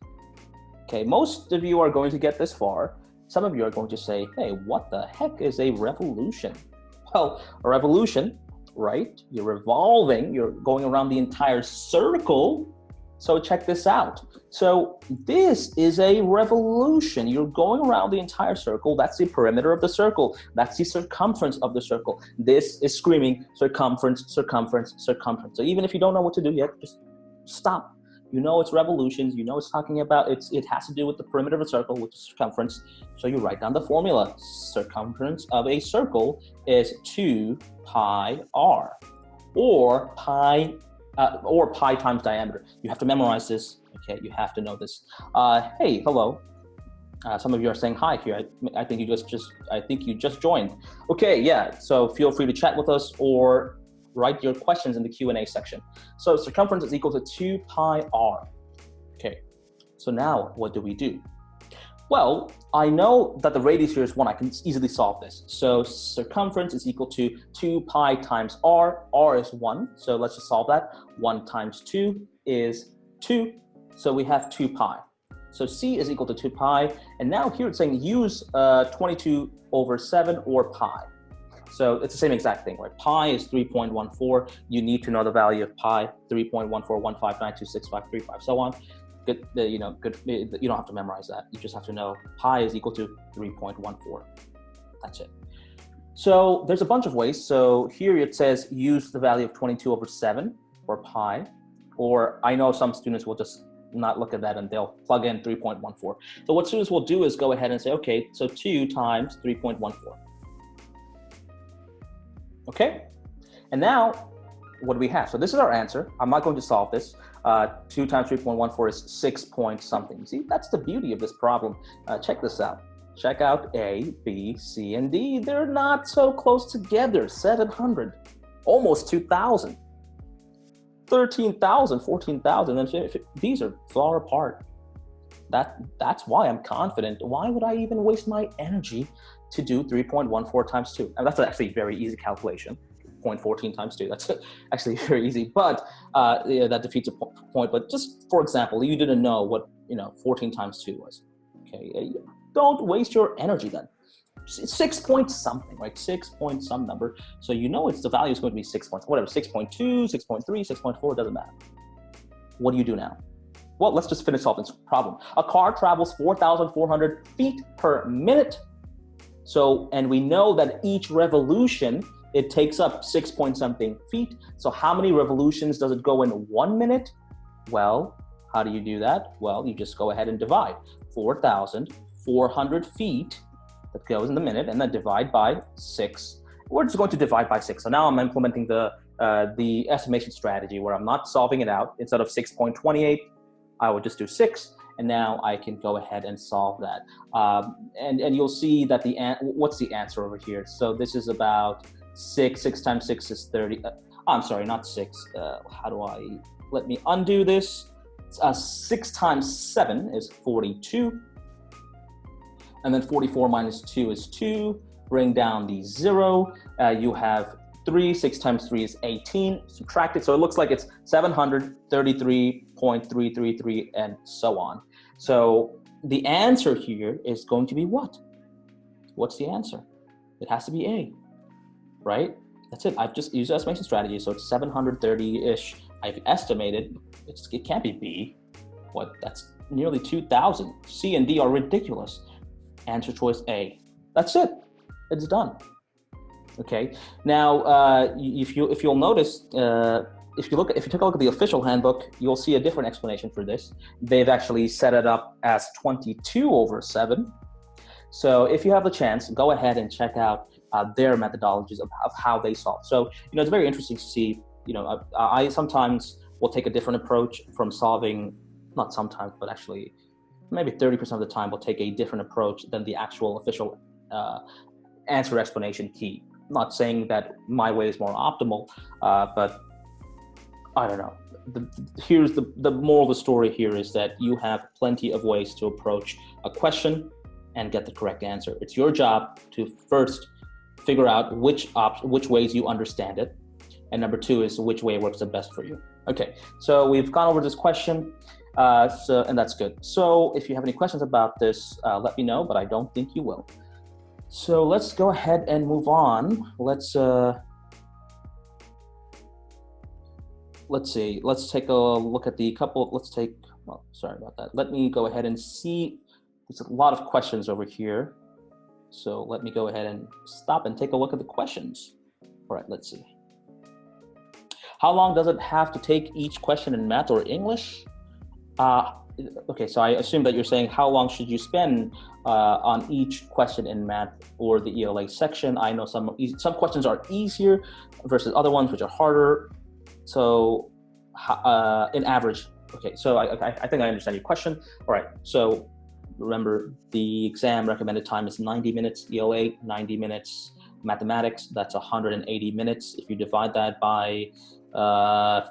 Speaker 1: Okay, most of you are going to get this far. Some of you are going to say, hey, what the heck is a revolution? Well, a revolution, right? You're revolving, you're going around the entire circle. So check this out. So this is a revolution. You're going around the entire circle. That's the perimeter of the circle. That's the circumference of the circle. This is screaming circumference, circumference, circumference. So even if you don't know what to do yet, just stop. You know it's revolutions. You know it's talking about, it has to do with the perimeter of a circle, which is circumference. So you write down the formula. Circumference of a circle is 2 pi r, or pi times diameter. You have to memorize this. Okay, you have to know this. Hey, hello. Some of you are saying hi here. I think you just joined. Okay, yeah. So feel free to chat with us or write your questions in the Q&A section. So circumference is equal to 2 pi r. Okay. So now what do we do? Well, I know that the radius here is 1. I can easily solve this. So circumference is equal to 2 pi times r. R is 1. So let's just solve that. 1 times 2 is 2. So we have 2 pi. So C is equal to 2 pi. And now here it's saying use 22 over 7 or pi. So it's the same exact thing, right? Pi is 3.14. You need to know the value of pi, 3.1415926535, so on. Good, you know, good. You don't have to memorize that. You just have to know pi is equal to 3.14. That's it. So there's a bunch of ways. So here it says use the value of 22 over 7 or pi, or I know some students will just not look at that and they'll plug in 3.14. So what students will do is go ahead and say, okay, so 2 times 3.14. Okay, and now what do we have? So this is our answer. I'm not going to solve this. 2 times 3.14 is 6 point something. See, that's the beauty of this problem. Check this out. Check out A, B, C, and D. They're not so close together. 700, almost 2,000, 13,000, 14,000. And these are far apart. That's why I'm confident. Why would I even waste my energy to do 3.14 times 2? And that's actually a very easy calculation. 0.14 times 2. That's actually very easy, but yeah, that defeats a point. But just for example, you didn't know what 14 times 2 was. Okay, don't waste your energy then. 6 point something, right? 6 point some number. So you know the value is going to be 6 points, whatever, 6.2, 6.3, 6.4, doesn't matter. What do you do now? Well, let's just finish solving this problem. A car travels 4,400 feet per minute. So, and we know that each revolution, it takes up 6 point something feet. So how many revolutions does it go in 1 minute? Well, how do you do that? Well, you just go ahead and divide 4,400 feet that goes in the minute, and then divide by 6. We're just going to divide by 6. So now I'm implementing the estimation strategy where I'm not solving it out. Instead of 6.28, I would just do 6. And now I can go ahead and solve that. And you'll see that what's the answer over here? So this is about 6. 6 times 6 is 30. I'm sorry, not 6. Let me undo this. 6 times 7 is 42. And then 44 minus 2 is 2. Bring down the 0. You have 3. 6 times 3 is 18. Subtract it. So it looks like it's 733.333 and so on. So the answer here is going to be what? What's the answer? It has to be A, right? That's it. I've just used the estimation strategy. So it's 730-ish. I've estimated. It can't be B. What? That's nearly 2,000. C and D are ridiculous. Answer choice A. That's it. It's done. Okay. Now, if you'll notice, if you take a look at the official handbook, you'll see a different explanation for this. They've actually set it up as 22 over 7. So if you have the chance, go ahead and check out their methodologies of how they solve. So it's very interesting to see. I sometimes will take a different approach from solving. Not sometimes, but actually, maybe 30% of the time, will take a different approach than the actual official answer explanation key. I'm not saying that my way is more optimal, but I don't know. Here's the moral of the story here is that you have plenty of ways to approach a question and get the correct answer. It's your job to first figure out which ways you understand it, and number 2 is which way works the best for you. Okay, so we've gone over this question, and that's good. So if you have any questions about this, let me know, but I don't think you will. So let's go ahead and move on. Let's let's see. Let's take a look at the couple. Well, sorry about that. Let me go ahead and see. There's a lot of questions over here. So let me go ahead and stop and take a look at the questions. All right, let's see. How long does it have to take each question in math or English? Okay, so I assume that you're saying how long should you spend on each question in math or the ELA section. I know some questions are easier versus other ones which are harder. So in average, okay, so I think I understand your question. All right, so remember the exam recommended time is 90 minutes, ELA 90 minutes, mathematics, that's 180 minutes. If you divide that by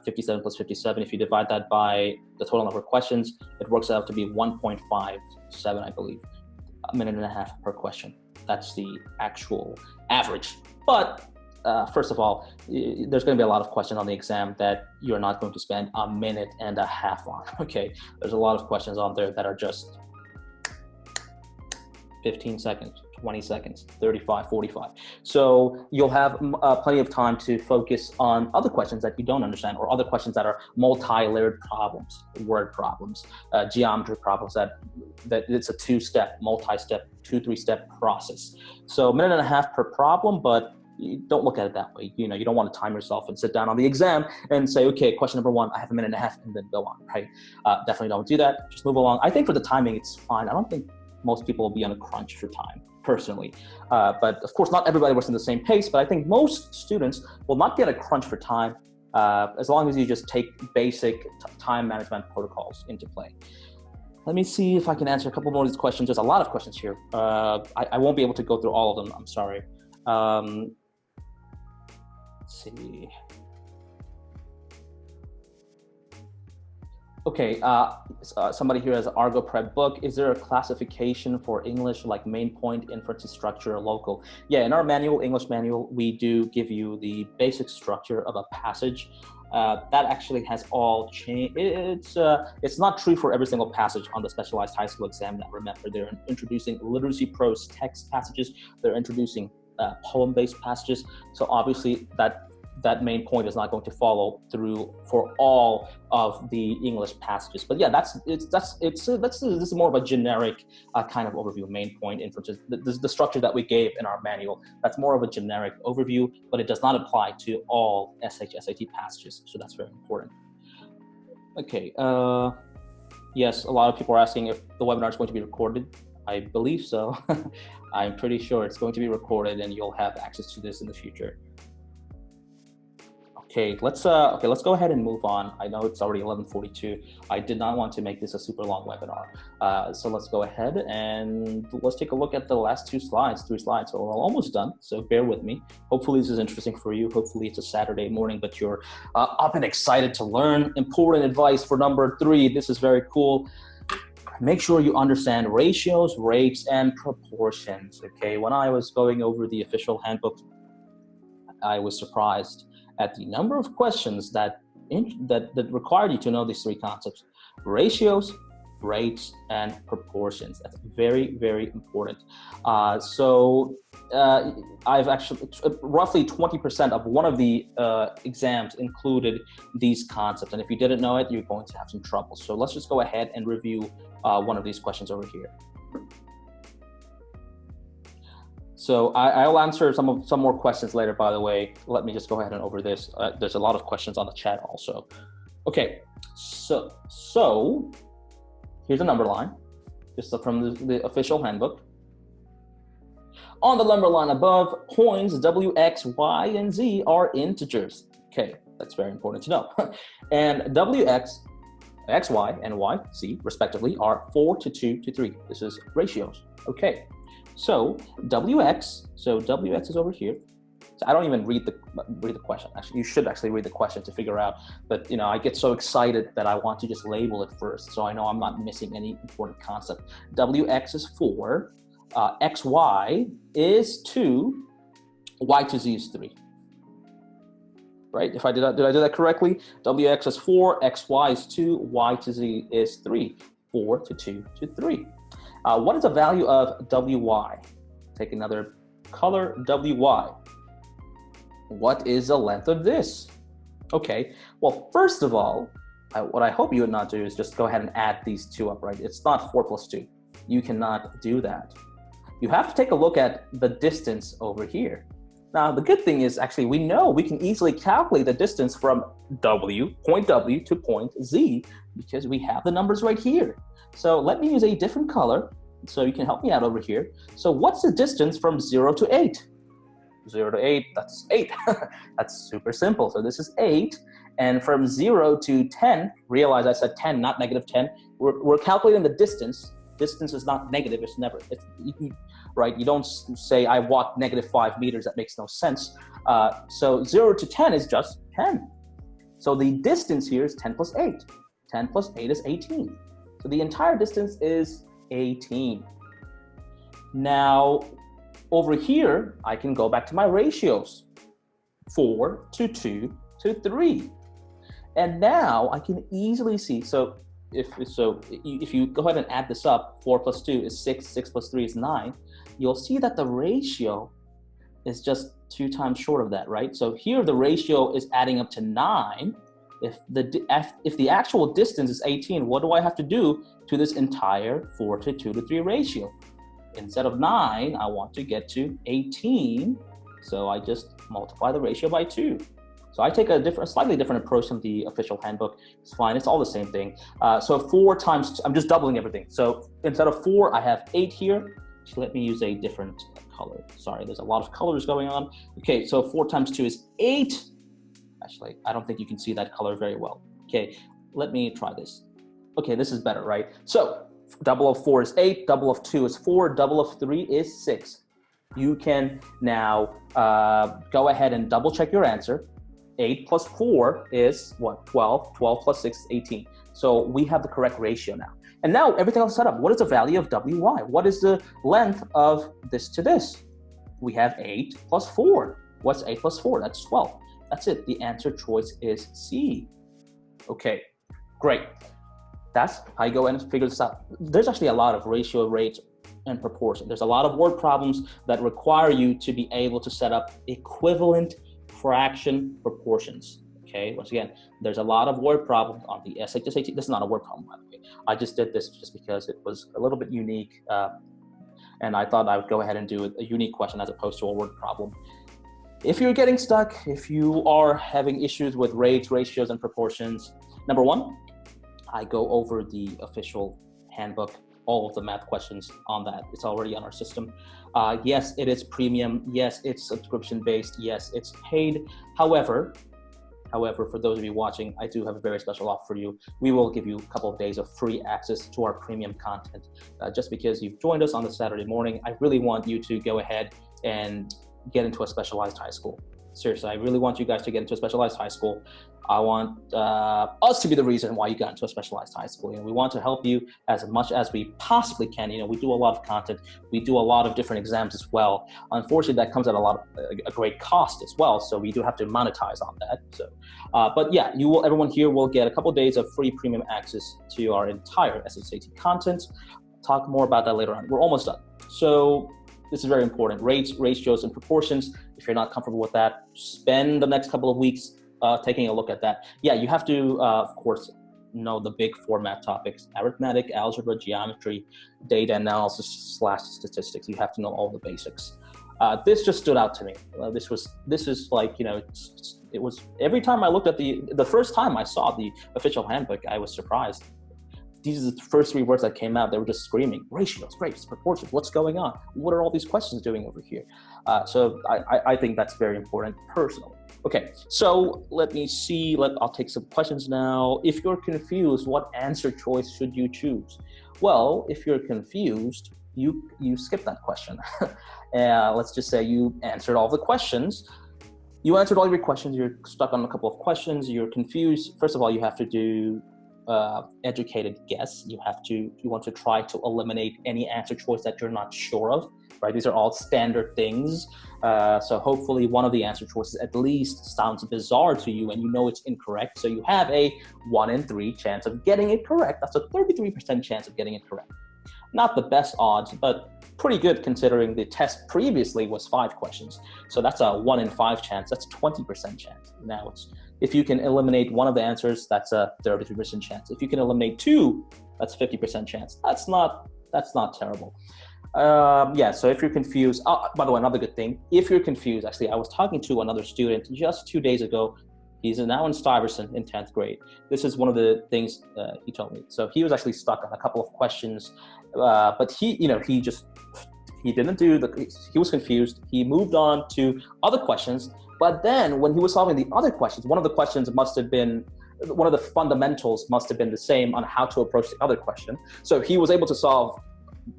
Speaker 1: 57 plus 57, if you divide that by the total number of questions, it works out to be 1.57, I believe, a minute and a half per question. That's the actual average. But first of all, there's going to be a lot of questions on the exam that you're not going to spend a minute and a half on, okay? There's a lot of questions on there that are just 15 seconds, 20 seconds, 35, 45. So you'll have plenty of time to focus on other questions that you don't understand, or other questions that are multi-layered problems, word problems, geometry problems that it's a two-step, multi-step, 2-3-step process. So a minute and a half per problem, but you don't look at it that way. You know, you don't want to time yourself and sit down on the exam and say, okay, question number 1, I have a minute and a half, and then go on, right? Definitely don't do that. Just move along. I think for the timing, it's fine. I don't think most people will be on a crunch for time, personally. But of course, not everybody works in the same pace, but I think most students will not get a crunch for time as long as you just take basic time management protocols into play. Let me see if I can answer a couple more of these questions. There's a lot of questions here. I won't be able to go through all of them, I'm sorry. Let's see. Okay, somebody here has an ArgoPrep book. Is there a classification for English, like main point, inference, structure, local? Yeah, in our manual, English manual, we do give you the basic structure of a passage. That actually has all changed. It's not true for every single passage on the specialized high school exam. Now, remember, they're introducing literacy prose text passages. They're introducing poem-based passages. So obviously that main point is not going to follow through for all of the English passages. But yeah, this is more of a generic kind of overview. Main point, inferences, the structure that we gave in our manual, that's more of a generic overview, but it does not apply to all SHSAT passages. So that's very important. Okay, yes, a lot of people are asking if the webinar is going to be recorded. I believe so. I'm pretty sure it's going to be recorded and you'll have access to this in the future. Okay, let's go ahead and move on. I know it's already 11:42. I did not want to make this a super long webinar. So let's go ahead and let's take a look at the last 3 slides. So we're almost done, so bear with me. Hopefully this is interesting for you. Hopefully it's a Saturday morning, but you're up and excited to learn. Important advice for number 3. This is very cool. Make sure you understand ratios, rates, and proportions, okay? When I was going over the official handbook, I was surprised at the number of questions that required you to know these 3 concepts: ratios, rates, and proportions. That's very, very important. I've actually, roughly 20% of one of the exams included these concepts. And if you didn't know it, you're going to have some trouble. So let's just go ahead and review one of these questions over here. So I'll answer some more questions later, by the way. Let me just go ahead and over this. There's a lot of questions on the chat also. Okay, so here's a number line, just from the official handbook. On the number line above, points W, X, Y, and Z are integers. Okay, that's very important to know. And W, X, X, Y, and Y, Z, respectively, are 4 to 2 to 3. This is ratios. Okay. So WX is over here. So I don't even read the question. Actually, you should actually read the question to figure out. But you know, I get so excited that I want to just label it first, so I know I'm not missing any important concept. WX is 4, XY is 2, Y to Z is 3. Right? If I did I do that correctly? WX is 4, XY is 2, Y to Z is 3. 4 to 2 to 3. What is the value of WY? Take another color, WY. What is the length of this? Okay, well, first of all, what I hope you would not do is just go ahead and add these two up, right? It's not 4 plus 2. You cannot do that. You have to take a look at the distance over here. Now, the good thing is actually we know we can easily calculate the distance from point W to point Z because we have the numbers right here. So let me use a different color so you can help me out over here. So what's the distance from 0 to 8? 0 to 8, that's 8. That's super simple. So this is 8. And from 0 to 10, realize I said 10, not negative 10. We're calculating the distance. Distance is not negative, it's never. Right? You don't say I walked negative 5 meters, that makes no sense. So 0 to 10 is just 10. So the distance here is 10 plus 8. 10 plus 8 is 18. So the entire distance is 18. Now, over here, I can go back to my ratios. 4 to 2 to 3. And now I can easily see, so if you go ahead and add this up, 4 plus 2 is 6, 6 plus 3 is 9, you'll see that the ratio is just 2 times short of that, right? So here the ratio is adding up to 9. If the actual distance is 18, what do I have to do to this entire 4 to 2 to 3 ratio? Instead of 9, I want to get to 18, so I just multiply the ratio by 2. So I take a slightly different approach from the official handbook. It's fine, it's all the same thing. So 4 times 2, I'm just doubling everything. So instead of 4, I have 8 here. So let me use a different color. Sorry, there's a lot of colors going on. Okay, so 4 times 2 is 8. Actually, I don't think you can see that color very well. Okay, let me try this. Okay, this is better, right? So double of 4 is 8, double of 2 is 4, double of 3 is 6. You can now go ahead and double check your answer. 8 plus 4 is what? 12. 12 plus 6 is 18. So we have the correct ratio now. And now everything else set up. What is the value of WY? What is the length of this to this? We have 8 plus 4. What's 8 plus 4? That's 12. That's it. The answer choice is C. Okay, great. That's how you go in and figure this out. There's actually a lot of ratio, rates, and proportion. There's a lot of word problems that require you to be able to set up equivalent fraction proportions. Okay, once again, there's a lot of word problems on the SHSAT. This is not a word problem, by the way. I just did this just because it was a little bit unique, and I thought I would go ahead and do a unique question as opposed to a word problem. If you're getting stuck, if you are having issues with rates, ratios, and proportions, number one, I go over the official handbook, all of the math questions on that. It's already on our system. Yes, it is premium. Yes, it's subscription-based. Yes, it's paid. However, for those of you watching, I do have a very special offer for you. We will give you a couple of days of free access to our premium content. Just because you've joined us on the Saturday morning, I really want you to go ahead and get into a specialized high school. Seriously, I really want you guys to get into a specialized high school. I want us to be the reason why you got into a specialized high school. We want to help you as much as we possibly can. We do a lot of content. We do a lot of different exams as well. Unfortunately, that comes at a great cost as well. So we do have to monetize on that. So, but yeah, everyone here will get a couple of days of free premium access to our entire SHSAT content. Talk more about that later on. We're almost done. So this is very important. Rates, ratios, and proportions. If you're not comfortable with that, spend the next couple of weeks taking a look at that. Yeah, you have to, of course, know the big 4 math topics: arithmetic, algebra, geometry, data analysis / statistics. You have to know all the basics. This just stood out to me. This is like, it was every time I looked at the first time I saw the official handbook, I was surprised. These are the first 3 words that came out. They were just screaming: ratios, rates, proportions. What's going on? What are all these questions doing over here? So I think that's very important personally. Okay, so let me see. I'll take some questions now. If you're confused, what answer choice should you choose? Well, if you're confused, you skip that question. Let's just say you answered all the questions. You answered all your questions. You're stuck on a couple of questions. You're confused. First of all, you have to do educated guess. You want to try to eliminate any answer choice that you're not sure of, right? These are all standard things. So hopefully one of the answer choices at least sounds bizarre to you and it's incorrect. So you have a 1 in 3 chance of getting it correct. That's a 33% chance of getting it correct. Not the best odds, but pretty good considering the test previously was 5 questions. So that's a 1 in 5 chance. That's 20% chance. Now it's If you can eliminate one of the answers, that's a 33% chance. If you can eliminate two, that's 50% chance. That's not terrible. Yeah, so if you're confused, by the way, another good thing, if you're confused, actually, I was talking to another student just 2 days ago. He's now in Stuyvesant in 10th grade. This is one of the things he told me. So he was actually stuck on a couple of questions, but he didn't do he was confused. He moved on to other questions, but then when he was solving the other questions, one of the fundamentals must have been the same on how to approach the other question. So he was able to solve,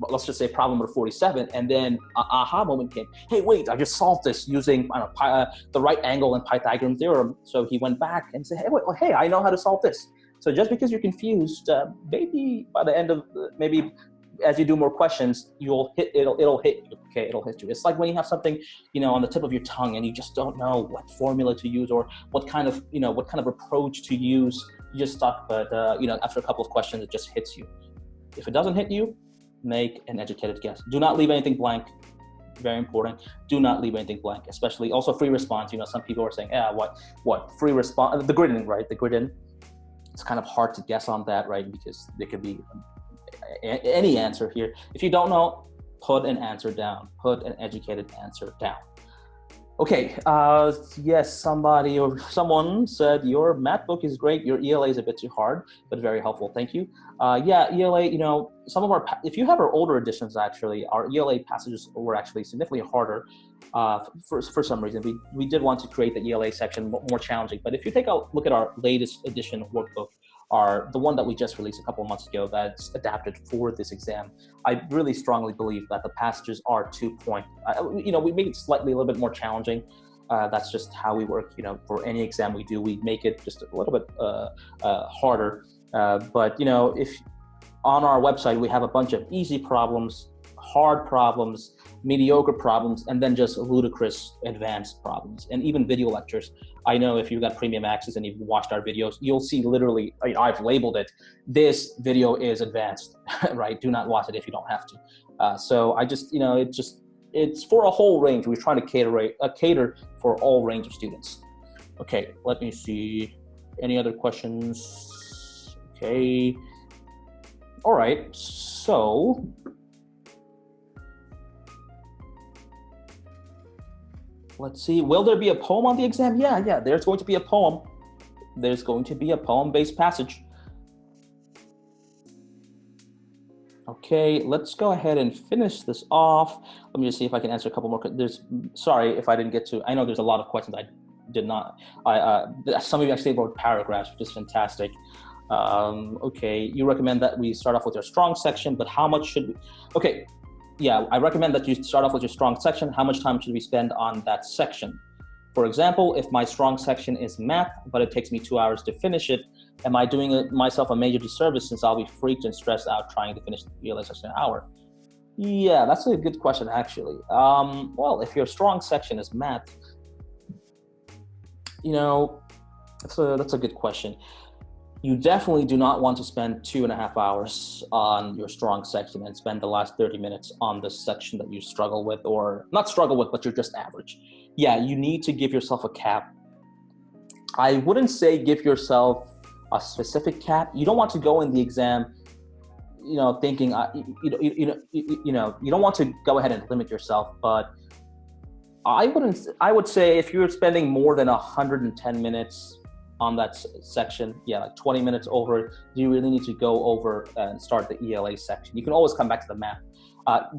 Speaker 1: let's just say, problem number 47, and then an aha moment came. Hey, wait, I just solved this using the right angle and Pythagorean theorem. So he went back and said, hey, I know how to solve this. So just because you're confused, maybe by the end of, maybe as you do more questions, it'll hit you. Okay, it'll hit you. It's like when you have something, on the tip of your tongue and you just don't know what formula to use or what kind of approach to use. You're just stuck, but after a couple of questions, it just hits you. If it doesn't hit you, make an educated guess. Do not leave anything blank. Very important. Do not leave anything blank, especially also free response. Some people are saying, what free response, the grid in, right? The grid in. It's kind of hard to guess on that, right? Because there could be any answer here. If you don't know, put an answer down. Put an educated answer down. Okay, yes, someone said your math book is great. Your ELA is a bit too hard, but very helpful. Thank you. Yeah, ELA, some of if you have our older editions, actually, our ELA passages were actually significantly harder for some reason. We did want to create the ELA section more challenging, but if you take a look at our latest edition workbook, the one that we just released a couple of months ago that's adapted for this exam, I really strongly believe that the passages are 2 point. We make it slightly a little bit more challenging. That's just how we work. For any exam we do, we make it just a little bit harder. But if on our website we have a bunch of easy problems, hard problems, mediocre problems, and then just ludicrous advanced problems, and even video lectures. I know if you've got premium access and you've watched our videos, you'll see literally, I've labeled it, this video is advanced, right? Do not watch it if you don't have to. So I just, it's for a whole range. We're trying to cater for all range of students. Okay, let me see. Any other questions? Okay. All right, so let's see. Will there be a poem on the exam? Yeah, there's going to be a poem. There's going to be a poem-based passage. Okay, let's go ahead and finish this off. Let me just see if I can answer a couple more. Sorry if I didn't get to. I know there's a lot of questions I did not. Some of you actually wrote paragraphs, which is fantastic. Okay, you recommend that we start off with your strong section, but how much should we? Okay. Yeah, I recommend that you start off with your strong section. How much time should we spend on that section? For example, if my strong section is math, but it takes me 2 hours to finish it, am I doing myself a major disservice since I'll be freaked and stressed out trying to finish the ELA section in an hour? Yeah, that's a good question, actually. Well, if your strong section is math, that's a good question. You definitely do not want to spend 2.5 hours on your strong section and spend the last 30 minutes on the section that you struggle with, or not struggle with, but you're just average. Yeah, you need to give yourself a cap. I wouldn't say give yourself a specific cap. You don't want to go in the exam, thinking, you don't want to go ahead and limit yourself, but I would say if you're spending more than 110 minutes on that section, like 20 minutes over, you really need to go over and start the ELA section. You can always come back to the math,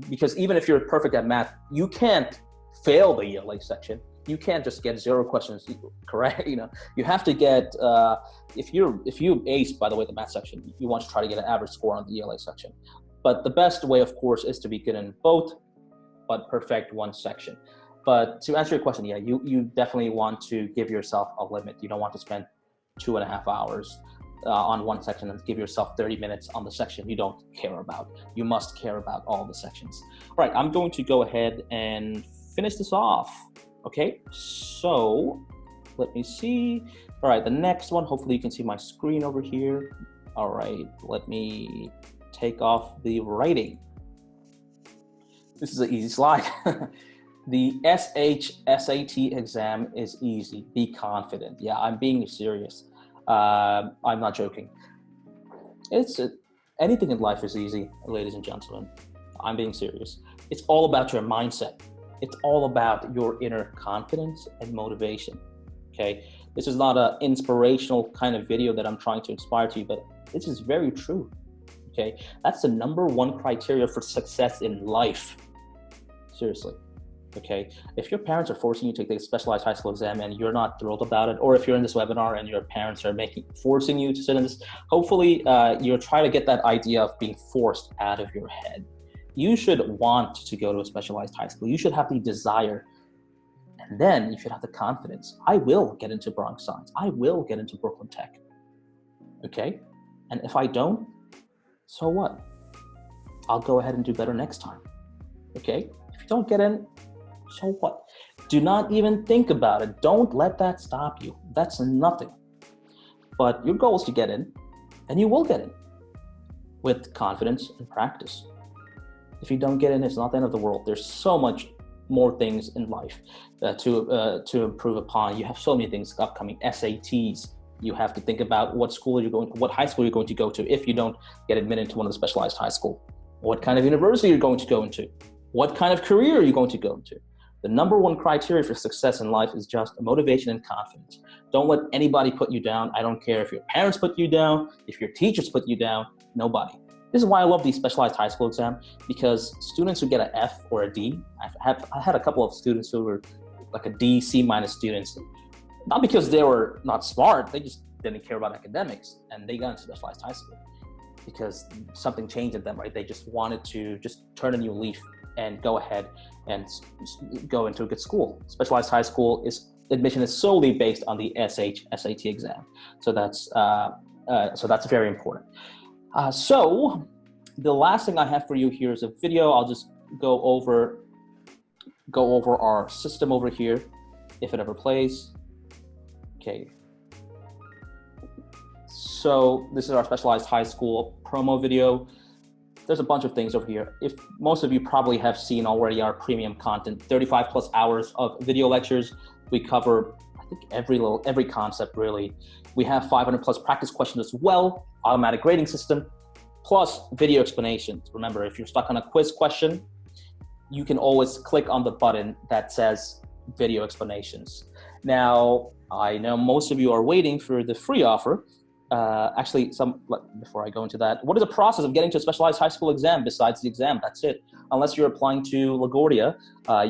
Speaker 1: because even if you're perfect at math, you can't fail the ELA section. You can't just get 0 questions correct. You have to get, if you ace, by the way, the math section, you want to try to get an average score on the ELA section. But the best way, of course, is to be good in both, but perfect one section. But to answer your question, you definitely want to give yourself a limit. You don't want to spend 2.5 hours on one section and give yourself 30 minutes on the section you don't care about. You must care about all the sections. All right, I'm going to go ahead and finish this off. Okay, so let me see. All right, the next one, hopefully you can see my screen over here. All right, let me take off the writing. This is an easy slide. The SHSAT exam is easy. Be confident. Yeah, I'm being serious. I'm not joking. Anything in life is easy, ladies and gentlemen. I'm being serious. It's all about your mindset. It's all about your inner confidence and motivation. Okay, this is not an inspirational kind of video that I'm trying to inspire to you, but this is very true. Okay, that's the number one criteria for success in life. Seriously. Okay, if your parents are forcing you to take a specialized high school exam and you're not thrilled about it, or if you're in this webinar and your parents are forcing you to sit in this, hopefully you're trying to get that idea of being forced out of your head. You should want to go to a specialized high school. You should have the desire, and then you should have the confidence. I will get into Bronx Science. I will get into Brooklyn Tech. Okay, and if I don't, so what? I'll go ahead and do better next time. Okay, if you don't get in, so what? Do not even think about it. Don't let that stop you. That's nothing. But your goal is to get in, and you will get in with confidence and practice. If you don't get in, it's not the end of the world. There's so much more things in life to improve upon. You have so many things upcoming. SATs. You have to think about what high school you're going to go to if you don't get admitted to one of the specialized high school. What kind of university you're going to go into. What kind of career are you going to go into? The number one criteria for success in life is just motivation and confidence. Don't let anybody put you down. I don't care if your parents put you down, if your teachers put you down, nobody. This is why I love these specialized high school exams, because students who get an F or a D, I had a couple of students who were like a D, C minus students, not because they were not smart, they just didn't care about academics, and they got into specialized high school because something changed in them, right? They just wanted to just turn a new leaf and go ahead and go into a good school. Specialized high school admission is solely based on the SHSAT exam. So that's very important. So the last thing I have for you here is a video. I'll just go over our system over here, if it ever plays. Okay. So this is our specialized high school promo video. There's a bunch of things over here. If most of you probably have seen already our premium content, 35 plus hours of video lectures. We cover, I think, every concept really. We have 500 plus practice questions as well, automatic grading system, plus video explanations. Remember, if you're stuck on a quiz question, you can always click on the button that says video explanations. Now, I know most of you are waiting for the free offer. Before I go into that, what is the process of getting to a specialized high school exam besides the exam? That's it. Unless you're applying to LaGuardia,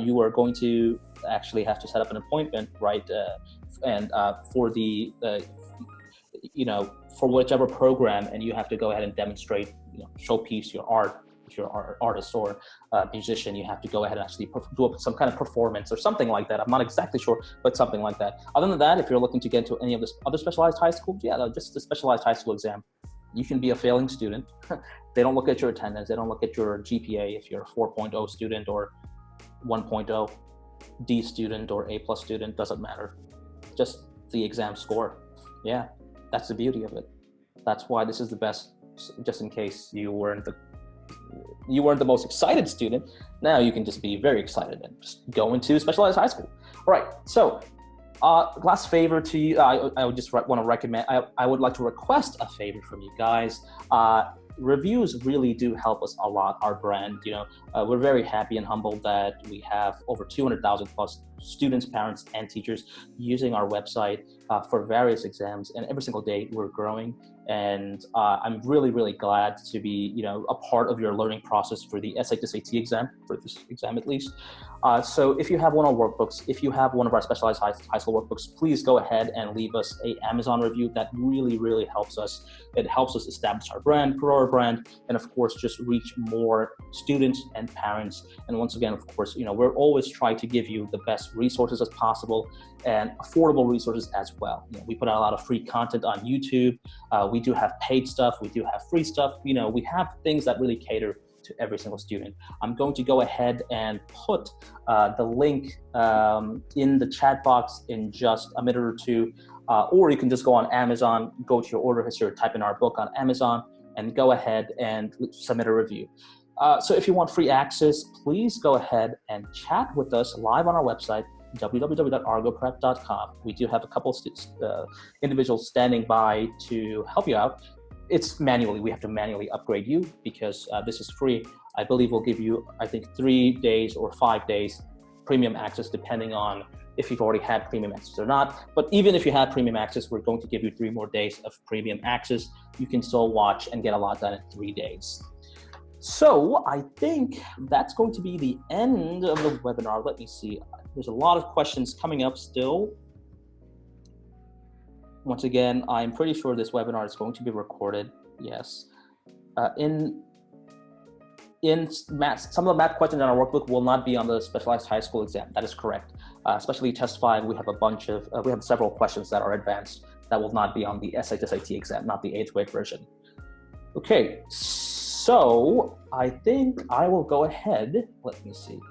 Speaker 1: you are going to actually have to set up an appointment, right? For the, for whichever program, and you have to go ahead and demonstrate, showpiece your art. If you're an artist or a musician, you have to go ahead and actually do some kind of performance or something like that. I'm not exactly sure, but something like that. Other than that, if you're looking to get into any of the other specialized high schools, just the specialized high school exam. You can be a failing student. They don't look at your attendance. They don't look at your GPA. If you're a 4.0 student or 1.0, D student or A plus student, doesn't matter. Just the exam score. Yeah, that's the beauty of it. That's why this is the best, just in case you weren't the most excited student. Now you can just be very excited and just go into specialized high school. All right, so last favor to you, I would just want to recommend, I would like to request a favor from you guys. Reviews really do help us a lot, our brand. We're very happy and humbled that we have over 200,000 plus students, parents, and teachers using our website for various exams, and every single day we're growing. And I'm really, really glad to be, a part of your learning process for the SHSAT exam, for this exam at least. So if you have one of our workbooks, if you have one of our specialized high school workbooks, please go ahead and leave us an Amazon review. That really, really helps us. It helps us establish our brand, grow our brand, and of course, just reach more students and parents. And once again, of course, we're always trying to give you the best resources as possible and affordable resources as well. We put out a lot of free content on YouTube. We do have paid stuff. We do have free stuff. We have things that really cater to every single student. I'm going to go ahead and put the link in the chat box in just a minute or two, or you can just go on Amazon, go to your order history, type in our book on Amazon, and go ahead and submit a review.
Speaker 2: So if you want free access, please go ahead and chat with us live on our website, www.argoprep.com. We do have a couple individuals standing by to help you out. It's manually, we have to manually upgrade you because this is free. I believe we'll give you, I think, 3 days or 5 days premium access, depending on if you've already had premium access or not. But even if you have premium access, we're going to give you 3 more days of premium access. You can still watch and get a lot done in 3 days. So I think that's going to be the end of the webinar. Let me see. There's a lot of questions coming up still. Once again, I'm pretty sure this webinar is going to be recorded. Yes. In math, some of the math questions in our workbook will not be on the specialized high school exam. That is correct. Especially test 5, we have a bunch of, we have several questions that are advanced that will not be on the SHSAT exam, not the 8th grade version. Okay, so I think I will go ahead. Let me see.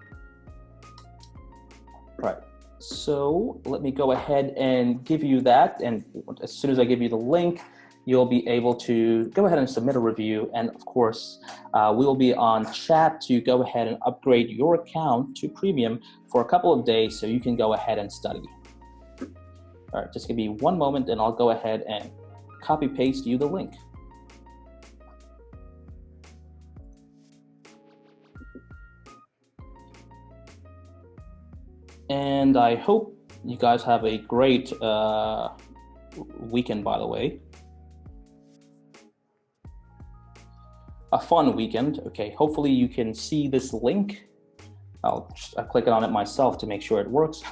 Speaker 2: Right. So let me go ahead and give you that. And as soon as I give you the link, you'll be able to go ahead and submit a review. And of course, we will be on chat to go ahead and upgrade your account to premium for a couple of days so you can go ahead and study. All right, just give me one moment and I'll go ahead and copy paste you the link. And I hope you guys have a great weekend, by the way. A fun weekend. Okay, hopefully you can see this link. I'll click on it myself to make sure it works.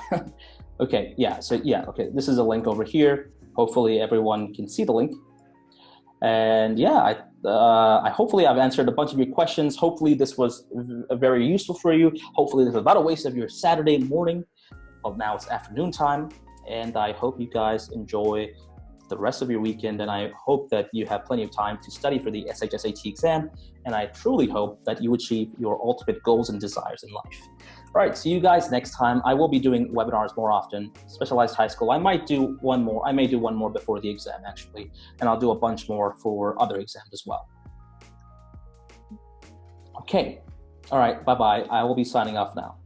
Speaker 2: Okay, yeah, so yeah, okay, this is a link over here. Hopefully everyone can see the link. And yeah, hopefully I've answered a bunch of your questions. Hopefully this was very useful for you. Hopefully this was not a waste of your Saturday morning. Well, now it's afternoon time. And I hope you guys enjoy the rest of your weekend, and I hope that you have plenty of time to study for the SHSAT exam, and I truly hope that you achieve your ultimate goals and desires in life. All right, see you guys next time. I will be doing webinars more often, specialized high school. I might do one more. I may do one more before the exam, actually, and I'll do a bunch more for other exams as well. Okay, all right, bye-bye. I will be signing off now.